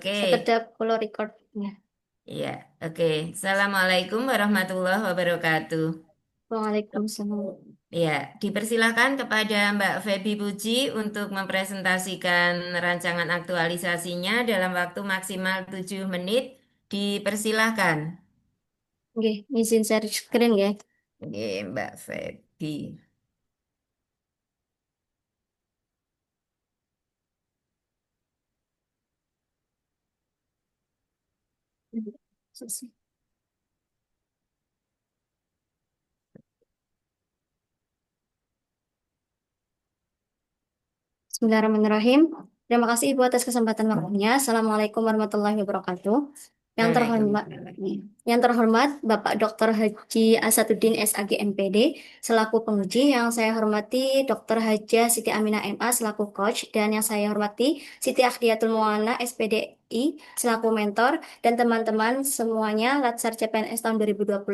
Oke, Sekedap follow recordnya. iya, oke. Assalamualaikum warahmatullahi wabarakatuh. Waalaikumsalam. Ya, dipersilahkan kepada Mbak Feby Puji untuk mempresentasikan rancangan aktualisasinya dalam waktu maksimal 7 menit. Dipersilahkan. Oke, izin share screen ya. Oke, Mbak Feby. Bismillahirrahmanirrahim. Terima kasih Ibu atas kesempatan waktunya. Assalamualaikum warahmatullahi wabarakatuh. Yang terhormat, Waalaikumsalam. yang terhormat Bapak Dr. Haji Asaduddin SAG MPD selaku penguji, yang saya hormati Dr. Haja Siti Aminah MA selaku coach, dan yang saya hormati Siti Akhdiatul Muwana SPDI selaku mentor, dan teman-teman semuanya Latsar CPNS tahun 2025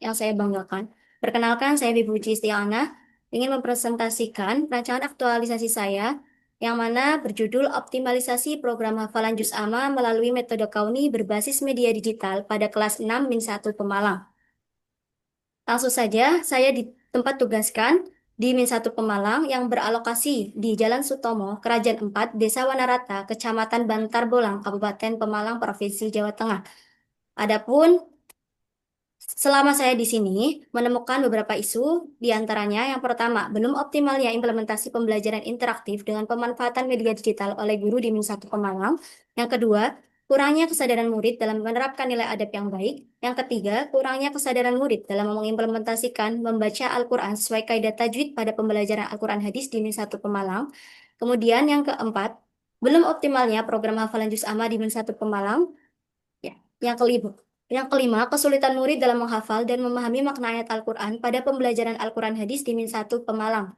yang saya banggakan. Perkenalkan, saya Ibu Puji Istiana ingin mempresentasikan rancangan aktualisasi saya yang mana berjudul Optimalisasi Program Hafalan Juz Amma melalui metode Kauni berbasis media digital pada kelas 6-1 Pemalang. Langsung saja, saya di tempat tugaskan di Min 1 Pemalang yang beralokasi di Jalan Sutomo, Kerajaan 4, Desa Wanarata, Kecamatan Bantar Bolang, Kabupaten Pemalang, Provinsi Jawa Tengah. Adapun selama saya di sini, menemukan beberapa isu, di antaranya yang pertama, belum optimalnya implementasi pembelajaran interaktif dengan pemanfaatan media digital oleh guru di Min 1 Pemalang. Yang kedua, kurangnya kesadaran murid dalam menerapkan nilai adab yang baik. Yang ketiga, kurangnya kesadaran murid dalam mengimplementasikan membaca Al-Quran sesuai kaidah tajwid pada pembelajaran Al-Quran hadis di Min 1 Pemalang. Kemudian yang keempat, belum optimalnya program hafalan juz amma di Min 1 Pemalang. Ya, yang kelima, kesulitan murid dalam menghafal dan memahami makna ayat Al-Quran pada pembelajaran Al-Quran hadis di Min 1 Pemalang.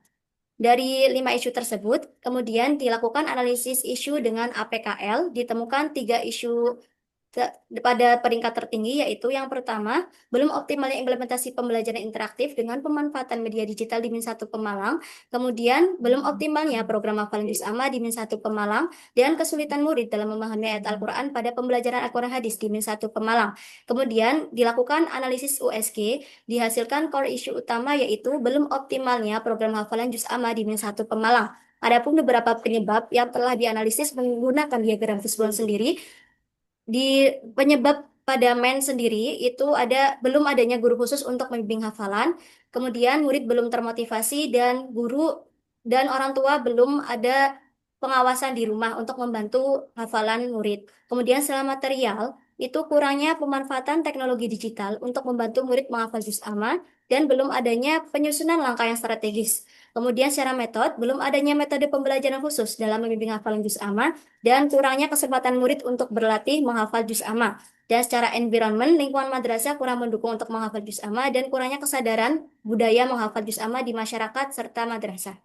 Dari 5 isu tersebut, kemudian dilakukan analisis isu dengan APKL, ditemukan 3 isu pada peringkat tertinggi, yaitu yang pertama, belum optimalnya implementasi pembelajaran interaktif dengan pemanfaatan media digital di Min 1 Pemalang, kemudian belum optimalnya program hafalan juz amma di Min 1 Pemalang, dan kesulitan murid dalam memahami ayat Al-Quran pada pembelajaran Al-Quran hadis di Min 1 Pemalang. Kemudian dilakukan analisis USG, dihasilkan core isu utama yaitu belum optimalnya program hafalan juz amma di Min 1 Pemalang. Adapun beberapa penyebab yang telah dianalisis menggunakan diagram keseluruhan sendiri. Di penyebab pada MEN sendiri itu ada belum adanya guru khusus untuk membimbing hafalan, kemudian murid belum termotivasi dan guru dan orang tua belum ada pengawasan di rumah untuk membantu hafalan murid. Kemudian setelah material, itu kurangnya pemanfaatan teknologi digital untuk membantu murid menghafal juz amma dan belum adanya penyusunan langkah yang strategis. Kemudian secara metode, belum adanya metode pembelajaran khusus dalam membimbing hafalan juz amma dan kurangnya kesempatan murid untuk berlatih menghafal juz amma. Dan secara environment, lingkungan madrasah kurang mendukung untuk menghafal juz amma dan kurangnya kesadaran budaya menghafal juz amma di masyarakat serta madrasah.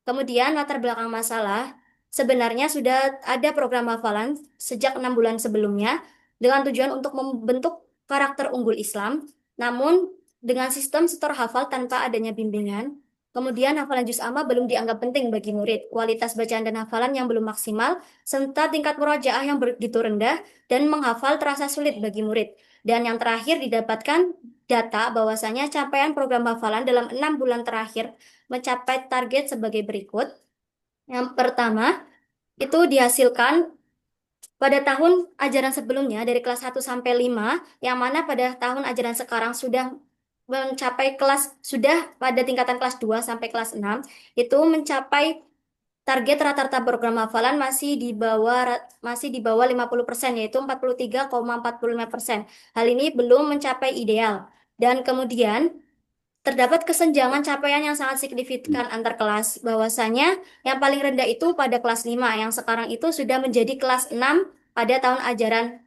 Kemudian latar belakang masalah, sebenarnya sudah ada program hafalan sejak 6 bulan sebelumnya dengan tujuan untuk membentuk karakter unggul Islam, namun dengan sistem setor hafal tanpa adanya bimbingan. Kemudian hafalan juz amma belum dianggap penting bagi murid, kualitas bacaan dan hafalan yang belum maksimal, serta tingkat murojaah yang begitu rendah dan menghafal terasa sulit bagi murid. Dan yang terakhir didapatkan data bahwasanya capaian program hafalan dalam 6 bulan terakhir mencapai target sebagai berikut. Yang pertama, itu dihasilkan pada tahun ajaran sebelumnya dari kelas 1 sampai 5, yang mana pada tahun ajaran sekarang sudah mencapai sudah pada tingkatan kelas 2 sampai kelas 6 itu mencapai target rata-rata program hafalan masih di bawah 50%, yaitu 43,45%. Hal ini belum mencapai ideal. Dan kemudian terdapat kesenjangan capaian yang sangat signifikan antar kelas, bahwasanya yang paling rendah itu pada kelas 5 yang sekarang itu sudah menjadi kelas 6 pada tahun ajaran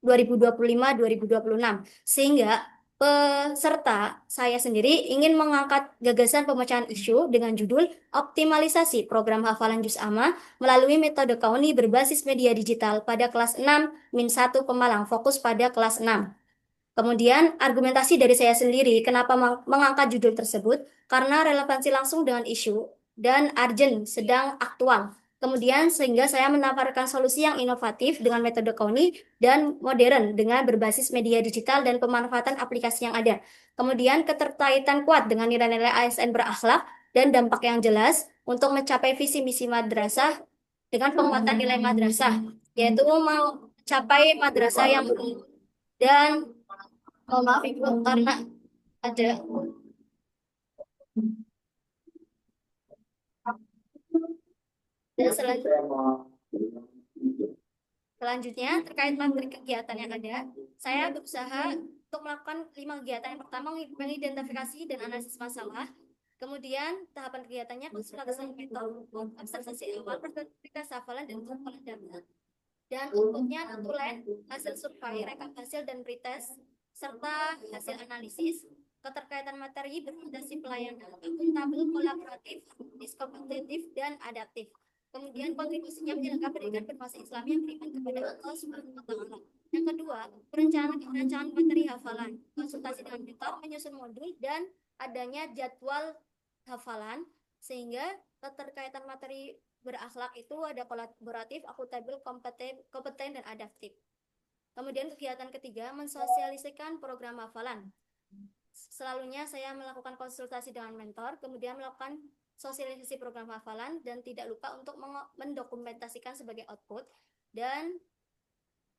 2025-2026. Sehingga peserta saya sendiri ingin mengangkat gagasan pemecahan isu dengan judul Optimalisasi Program Hafalan Juz Amma melalui metode Kauni berbasis media digital pada kelas 6-1 Pemalang, fokus pada kelas 6. Kemudian argumentasi dari saya sendiri, kenapa mengangkat judul tersebut? Karena relevansi langsung dengan isu dan urgent, sedang aktual. Kemudian sehingga saya menawarkan solusi yang inovatif dengan metode Kauni dan modern dengan berbasis media digital dan pemanfaatan aplikasi yang ada. Kemudian keterkaitan kuat dengan nilai-nilai ASN berakhlak dan dampak yang jelas untuk mencapai visi misi madrasah dengan penguatan nilai madrasah, yaitu mau mencapai madrasah yang unggul dan maaf Ibu karena ada dan selanjutnya terkait materi kegiatan yang ada, saya berusaha untuk melakukan 5 kegiatan. Yang pertama mengidentifikasi dan analisis masalah. Kemudian tahapan kegiatannya konsultasi metode, observasi awal, praktek hafalan dan pengumpulan data. Dan outputnya notulen, hasil survei, rekap hasil dan pretest, serta hasil analisis, keterkaitan materi berfondasi pelayanan, akuntabel, kolaboratif, kompetitif, dan adaptif. Kemudian kontribusinya menjalankan pendidikan berbasis Islam yang beriman kepada Allah Subhanahu wa Ta'ala. Yang kedua, perencanaan materi hafalan, konsultasi dengan mentor, menyusun modul, dan adanya jadwal hafalan, sehingga keterkaitan materi berakhlak itu ada kolaboratif, akuntabel, kompeten, dan adaptif. Kemudian kegiatan ketiga, mensosialisasikan program hafalan. Selalunya saya melakukan konsultasi dengan mentor, kemudian melakukan sosialisasi program hafalan, dan tidak lupa untuk mendokumentasikan sebagai output. Dan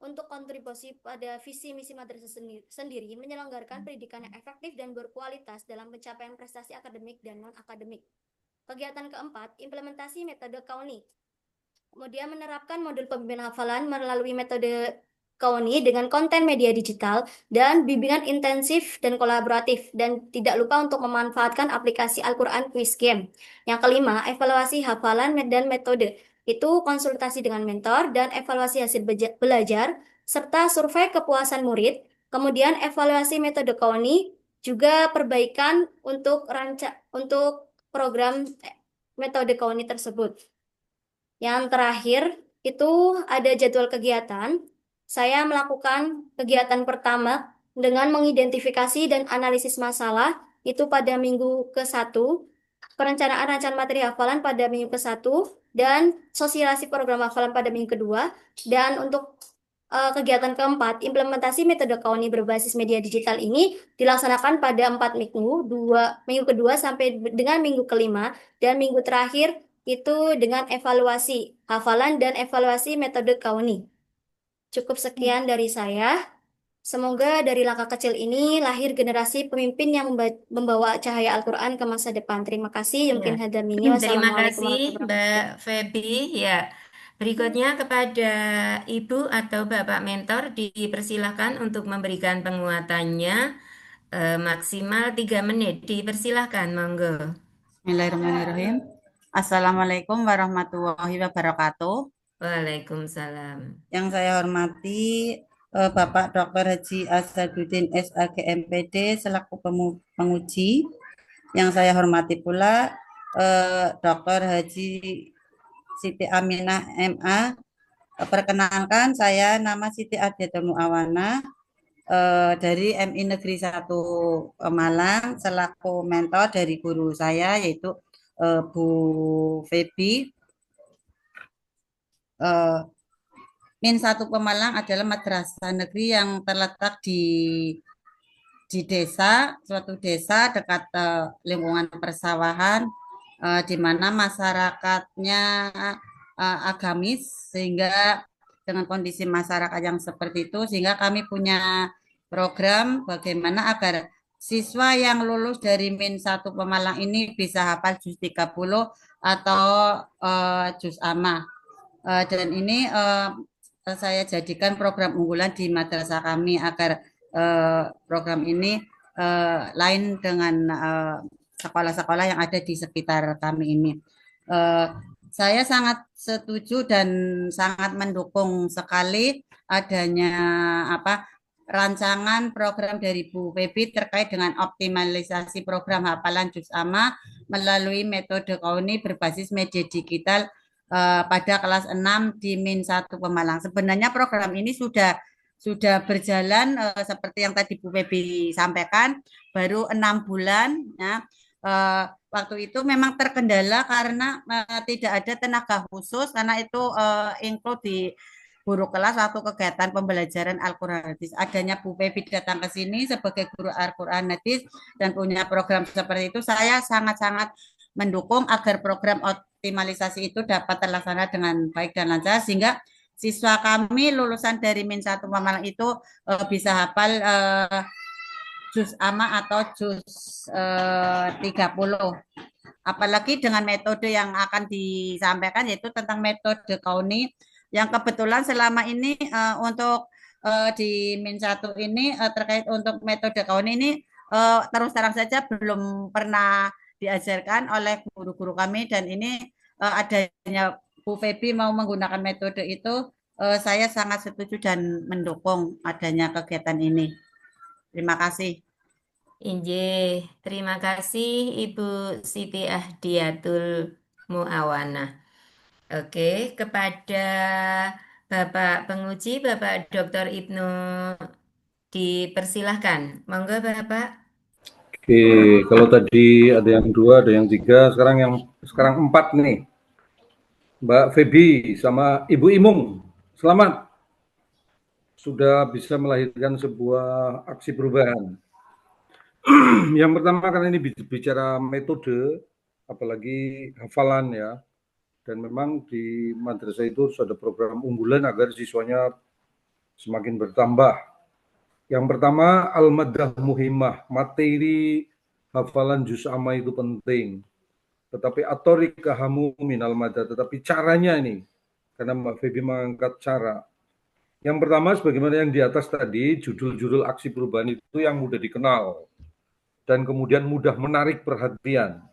untuk kontribusi pada visi misi madrasah sendiri, menyelenggarakan pendidikan yang efektif dan berkualitas dalam pencapaian prestasi akademik dan non-akademik. Kegiatan keempat, implementasi metode Kauni. Kemudian menerapkan modul pembimbingan hafalan melalui metode Kauni dengan konten media digital dan bimbingan intensif dan kolaboratif. Dan tidak lupa untuk memanfaatkan aplikasi Al-Quran Quiz Game. Yang kelima, evaluasi hafalan dan metode. Itu konsultasi dengan mentor dan evaluasi hasil belajar, serta survei kepuasan murid. Kemudian evaluasi metode Kauni, juga perbaikan untuk program metode Kauni tersebut. Yang terakhir, itu ada jadwal kegiatan. Saya melakukan kegiatan pertama dengan mengidentifikasi dan analisis masalah, itu pada minggu ke-1, perencanaan rancangan materi hafalan pada minggu ke-1, dan sosialisasi program hafalan pada minggu kedua. Dan untuk kegiatan keempat, implementasi metode Kauni berbasis media digital ini dilaksanakan pada 4 minggu, minggu kedua sampai dengan minggu kelima, dan minggu terakhir itu dengan evaluasi hafalan dan evaluasi metode Kauni. Cukup sekian dari saya. Semoga dari langkah kecil ini lahir generasi pemimpin yang membawa cahaya Al-Quran ke masa depan. Terima kasih. Ya. Mungkin hadamini. Terima Wassalamualaikum kasih warahmatullahi Mbak wabarakatuh. Feby. Ya, berikutnya kepada Ibu atau Bapak mentor dipersilahkan untuk memberikan penguatannya maksimal 3 menit. Dipersilahkan, monggo. Bismillahirrahmanirrahim. Assalamualaikum warahmatullahi wabarakatuh. Waalaikumsalam. Yang saya hormati Bapak Dr. Haji Asaduddin SAG MPD selaku penguji. Yang saya hormati pula Dr. Haji Siti Aminah MA. Perkenalkan, saya nama Siti Adiatul Muawana dari MI Negeri 1 Malang selaku mentor dari guru saya yaitu Bu Feby. Min 1 Pemalang adalah madrasah negeri yang terletak di desa, suatu desa dekat lingkungan persawahan, di mana masyarakatnya agamis, sehingga dengan kondisi masyarakat yang seperti itu, sehingga kami punya program bagaimana agar siswa yang lulus dari Min 1 Pemalang ini bisa hafal juz 30 atau juz amma. Dan ini saya jadikan program unggulan di madrasah kami agar program ini lain dengan sekolah-sekolah yang ada di sekitar kami ini. Saya sangat setuju dan sangat mendukung sekali adanya rancangan program dari Bu Feby terkait dengan optimalisasi program hafalan juz amma melalui metode Kauni berbasis media digital pada kelas 6 di Min 1 Pemalang. Sebenarnya program ini sudah berjalan seperti yang tadi Bu Feby sampaikan, baru 6 bulan ya. waktu itu memang terkendala karena tidak ada tenaga khusus karena itu include di guru kelas waktu kegiatan pembelajaran Al-Quran Hadis. Adanya Bu Pepi datang ke sini sebagai guru Al-Quran Hadis dan punya program seperti itu, saya sangat-sangat mendukung agar program optimalisasi itu dapat terlaksana dengan baik dan lancar sehingga siswa kami lulusan dari Min 1 Pemalang itu bisa hafal juz amma atau juz 30. Apalagi dengan metode yang akan disampaikan yaitu tentang metode kauni yang kebetulan selama ini untuk di Min 1 ini terkait untuk metode kauni ini terus terang saja belum pernah diajarkan oleh guru-guru kami dan ini adanya Bu Febi mau menggunakan metode itu saya sangat setuju dan mendukung adanya kegiatan ini. Terima kasih. Injih, terima kasih Ibu Siti Ahdiatul Muawana. Oke, kepada Bapak penguji, Bapak Dr. Ibnu dipersilahkan. Monggo Bapak. Oke, kalau tadi ada yang 2, ada yang 3, sekarang 4 nih. Mbak Febi sama Ibu Imung, selamat. Sudah bisa melahirkan sebuah aksi perubahan. Yang pertama karena ini bicara metode, apalagi hafalan ya. Dan memang di madrasah itu harus ada program unggulan agar siswanya semakin bertambah. Yang pertama, al-maddah muhimmah, materi hafalan juz amma itu penting. Tetapi atorika hamu minal maddah, tetapi caranya ini, karena Mbak Febi mengangkat cara. Yang pertama, sebagaimana yang di atas tadi, judul-judul aksi perubahan itu yang mudah dikenal dan kemudian mudah menarik perhatian.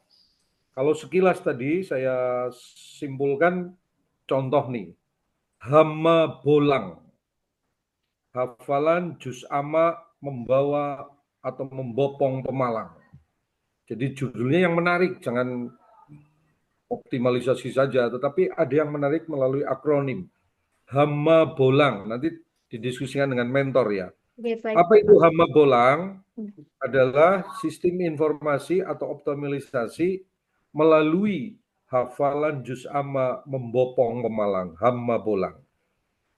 Kalau sekilas tadi saya simpulkan contoh nih, hama bolang, hafalan juz amma membawa atau membopong pemalang. Jadi judulnya yang menarik, jangan optimalisasi saja, tetapi ada yang menarik melalui akronim. Hama bolang, nanti didiskusikan dengan mentor ya. Apa itu hama bolang? Adalah sistem informasi atau optimalisasi melalui hafalan juz amma membopong pemalang, hama bolang.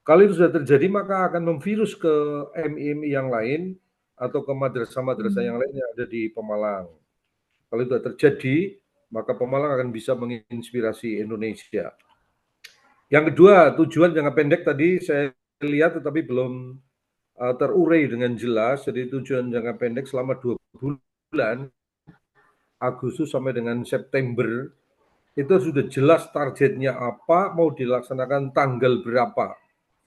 Kalau itu sudah terjadi, maka akan memvirus ke MIMI yang lain atau ke madrasah-madrasah yang lain yang ada di Pemalang. Kalau itu sudah terjadi, maka Pemalang akan bisa menginspirasi Indonesia. Yang kedua, tujuan jangka pendek tadi saya lihat tetapi belum terurai dengan jelas. Jadi tujuan jangka pendek selama 2 bulan, Agustus sampai dengan September, itu sudah jelas targetnya apa, mau dilaksanakan tanggal berapa.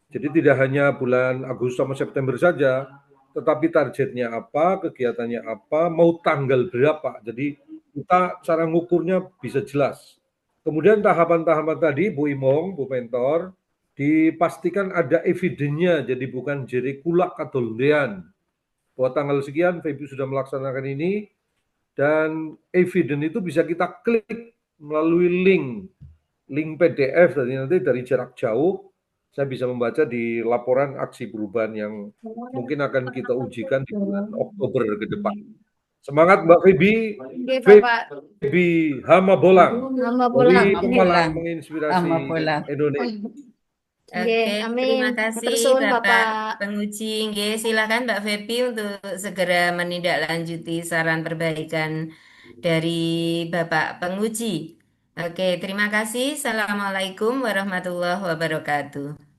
Jadi tidak hanya bulan Agustus sama September saja, tetapi targetnya apa, kegiatannya apa, mau tanggal berapa. Jadi kita cara ngukurnya bisa jelas. Kemudian tahapan-tahapan tadi, Bu Imong, Bu Mentor, dipastikan ada evidennya, jadi bukan jeri kulak atau lendean. Bahwa tanggal sekian, Febi sudah melaksanakan ini, dan eviden itu bisa kita klik melalui link PDF nanti dari jarak jauh, saya bisa membaca di laporan aksi perubahan yang mungkin akan kita ujikan di bulan Oktober ke depan. Semangat Mbak Febi. Febi Hama Bolang. Dari Pemalang menginspirasi Indonesia. Oke, terima kasih Bapak penguji. Silakan Mbak Febi untuk segera menindaklanjuti saran perbaikan dari Bapak penguji. Oke, terima kasih. Assalamualaikum warahmatullahi wabarakatuh.